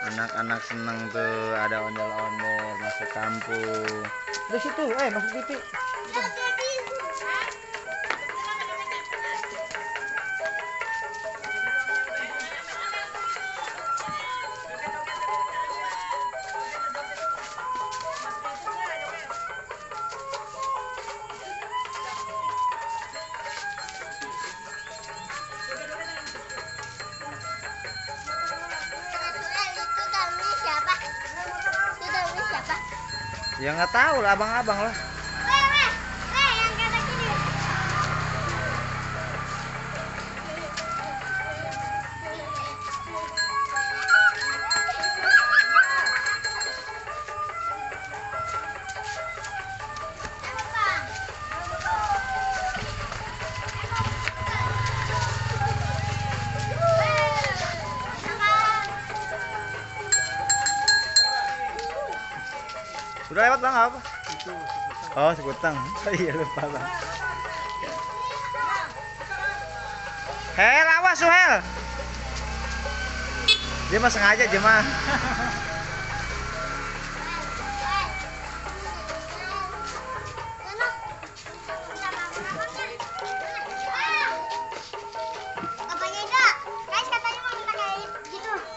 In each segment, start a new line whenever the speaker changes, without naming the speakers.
Anak-anak seneng tuh ada ondel-ondel masuk kampung. Di situ, masuk TV. Ya nggak tahu lah, abang-abang lah.
Yang kata gini.
Sudah lewat bang apa? Oh, sekutang. Iya lupa bang. Hel, awas Suhel. Dia mah sengaja aja mah.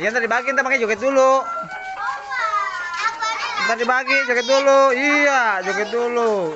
Iya ntar dibagi, ntar pakai joget dulu. Ntar dibagi joget dulu. Iya, joget dulu.